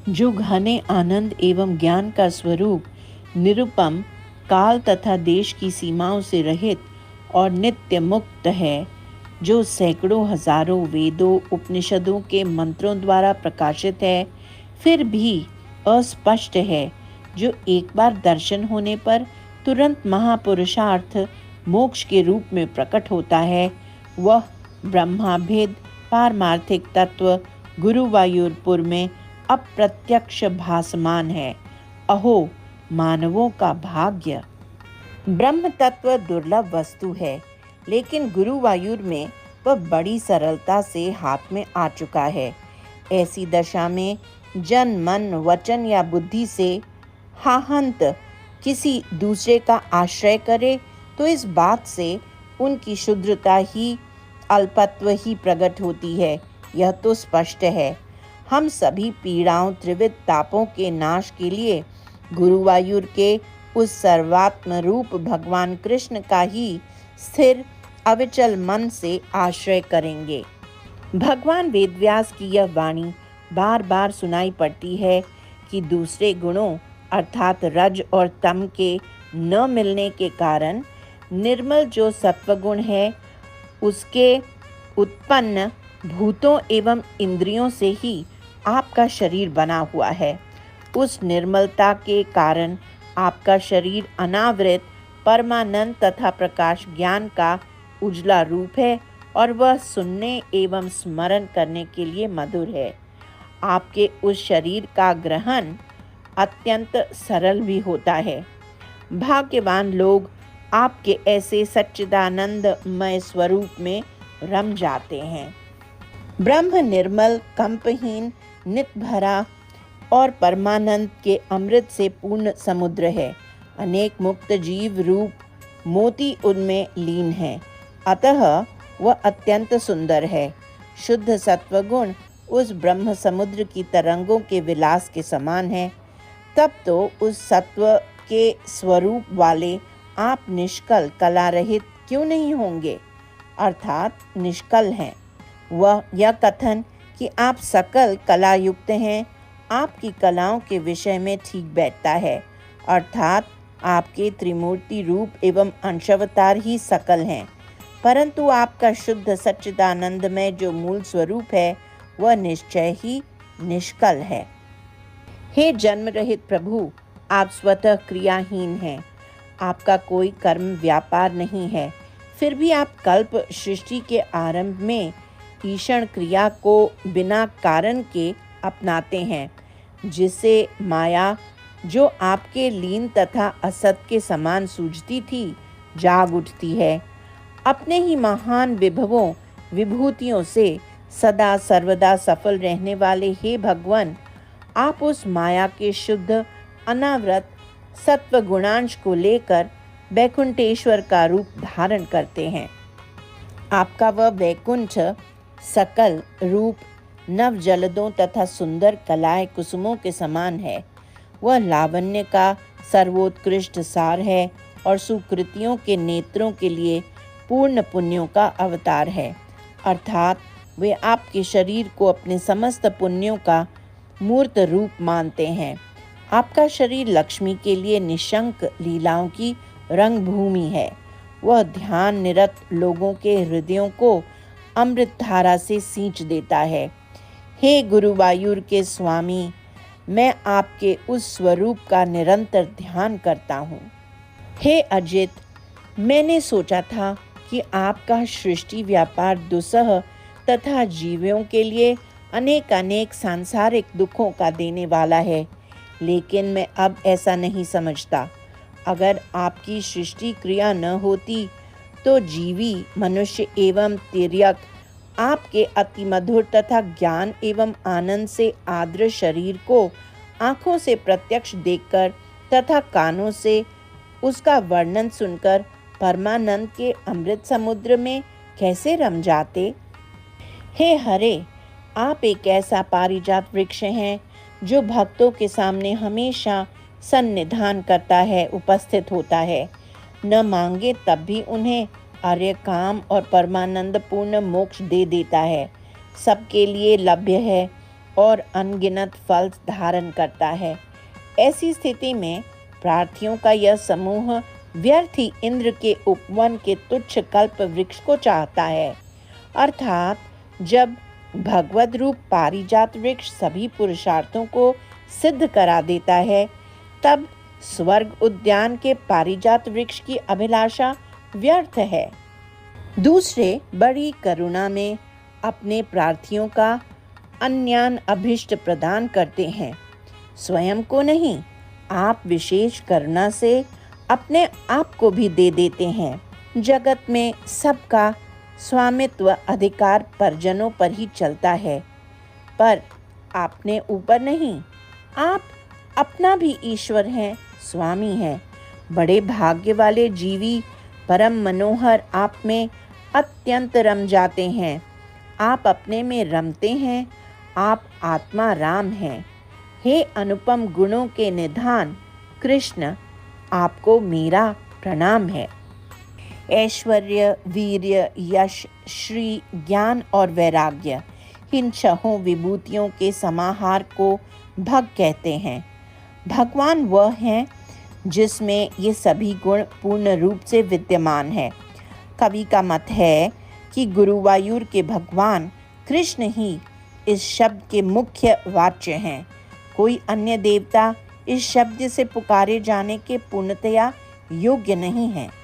जो घने आनंद एवं ज्ञान का स्वरूप, निरुपम, काल तथा देश की सीमाओं से रहित और नित्य मुक्त है, जो सैकड़ों हजारों वेदों उपनिषदों के मंत्रों द्वारा प्रकाशित है, फिर भी अस्पष्ट है, जो एक बार दर्शन होने पर तुरंत महापुरुषार्थ मोक्ष के रूप में प्रकट होता है, वह ब्रह्माभेद पारमार्थिक तत्व गुरुवायूरपुर में अप्रत्यक्ष भासमान है। अहो मानवों का भाग्य! ब्रह्म तत्व दुर्लभ वस्तु है, लेकिन गुरुवायूर में वह बड़ी सरलता से हाथ में आ चुका है। ऐसी दशा में जन मन वचन या बुद्धि से हाहंत किसी दूसरे का आश्रय करे तो इस बात से उनकी शुद्रता ही अल्पत्व ही प्रकट होती है। यह तो स्पष्ट है। हम सभी पीड़ाओं त्रिविध तापों के नाश के लिए गुरुवायूर के उस सर्वात्म रूप भगवान कृष्ण का ही स्थिर अविचल मन से आश्रय करेंगे। भगवान वेदव्यास की यह वाणी बार बार सुनाई पड़ती है कि दूसरे गुणों अर्थात रज और तम के न मिलने के कारण निर्मल जो सत्वगुण है, उसके उत्पन्न भूतों एवं इंद्रियों से ही आपका शरीर बना हुआ है। उस निर्मलता के कारण आपका शरीर अनावृत परमानंद तथा प्रकाश ज्ञान का उजला रूप है और वह सुनने एवं स्मरण करने के लिए मधुर है। आपके उस शरीर का ग्रहण अत्यंत सरल भी होता है। भाग्यवान लोग आपके ऐसे सच्चिदानंदमय स्वरूप में रम जाते हैं। ब्रह्म निर्मल, कंपहीन, नित भरा और परमानंद के अमृत से पूर्ण समुद्र है। अनेक मुक्त जीव रूप मोती उनमें लीन है, अतः वह अत्यंत सुंदर है। शुद्ध सत्वगुण उस ब्रह्म समुद्र की तरंगों के विलास के समान है। तब तो उस सत्व के स्वरूप वाले आप निष्कल कला रहित क्यों नहीं होंगे, अर्थात निष्कल हैं। वह यह कथन कि आप सकल कला युक्त हैं, आपकी कलाओं के विषय में ठीक बैठता है, अर्थात आपके त्रिमूर्ति रूप एवं अंशावतार ही सकल हैं, परंतु आपका शुद्ध सच्चिदानंद में जो मूल स्वरूप है वह निश्चय ही निष्कल है। हे जन्म रहित प्रभु, आप स्वतः क्रियाहीन हैं, आपका कोई कर्म व्यापार नहीं है, फिर भी आप कल्प सृष्टि के आरंभ में ईषण क्रिया को बिना कारण के अपनाते हैं, जिससे माया जो आपके लीन तथा असत के समान सूझती थी जाग उठती है। अपने ही महान विभवों विभूतियों से सदा सर्वदा सफल रहने वाले हे भगवान, आप उस माया के शुद्ध अनावृत सत्व गुणांश को लेकर वैकुंठेश्वर का रूप धारण करते हैं। आपका वह वैकुंठ सकल रूप नव जलदों तथा सुंदर कलाएं कुसुमों के समान है। वह लावण्य का सर्वोत्कृष्ट सार है और सुकृतियों के नेत्रों के लिए पूर्ण पुण्यों का अवतार है, अर्थात वे आपके शरीर को अपने समस्त पुण्यों का मूर्त रूप मानते हैं। आपका शरीर लक्ष्मी के लिए निशंक लीलाओं की रंगभूमि है। वह ध्यान निरत लोगों के हृदयों को अमृत धारा से सींच देता है। हे गुरुवायूर के स्वामी, मैं आपके उस स्वरूप का निरंतर ध्यान करता हूँ। हे अजित, मैंने सोचा था कि आपका सृष्टि व्यापार दुस्सह तथा जीवियों के लिए अनेक अनेक सांसारिक दुखों का देने वाला है, लेकिन मैं अब ऐसा नहीं समझता। अगर आपकी सृष्टि क्रिया न होती तो जीवी मनुष्य एवं तिर्यक आपके अति मधुर तथा ज्ञान एवं आनंद से आर्द्र शरीर को आँखों से प्रत्यक्ष देखकर तथा कानों से उसका वर्णन सुनकर परमानंद के अमृत समुद्र में कैसे रम जाते। हे हरे, आप एक ऐसा पारिजात वृक्ष हैं जो भक्तों के सामने हमेशा सन्निधान करता है, उपस्थित होता है। न मांगे तब भी उन्हें आर्य काम और परमानंद पूर्ण मोक्ष दे देता है। सबके लिए लभ्य है, और अनगिनत फल धारण करता है। ऐसी स्थिति में प्रार्थियों का यह समूह व्यर्थ ही इंद्र के उपवन के तुच्छ कल्प वृक्ष को चाहता है। अर्थात जब भगवद रूप पारिजात वृक्ष सभी पुरुषार्थों को सिद्ध करा देता है, तब स्वर्ग उद्यान के पारिजात वृक्ष की अभिलाषा व्यर्थ है। दूसरे बड़ी करुणा में अपने प्रार्थियों का अन्यान अभिष्ट प्रदान करते हैं, स्वयं को नहीं, आप विशेष करुणा से अपने आप को भी दे देते हैं। जगत में सबका स्वामित्व अधिकार परिजनों पर ही चलता है, पर आपने ऊपर नहीं। आप अपना भी ईश्वर हैं, स्वामी हैं। बड़े भाग्य वाले जीवी परम मनोहर आप में अत्यंत रम जाते हैं। आप अपने में रमते हैं, आप आत्मा राम हैं। हे अनुपम गुणों के निधान कृष्ण, आपको मेरा प्रणाम है। ऐश्वर्य, वीर्य, यश, श्री, ज्ञान और वैराग्य, इन छहों विभूतियों के समाहार को भग कहते हैं। भगवान वह हैं जिसमें ये सभी गुण पूर्ण रूप से विद्यमान है। कवि का मत है कि गुरुवायूर के भगवान कृष्ण ही इस शब्द के मुख्य वाच्य हैं। कोई अन्य देवता इस शब्द से पुकारे जाने के पूर्णतया योग्य नहीं है।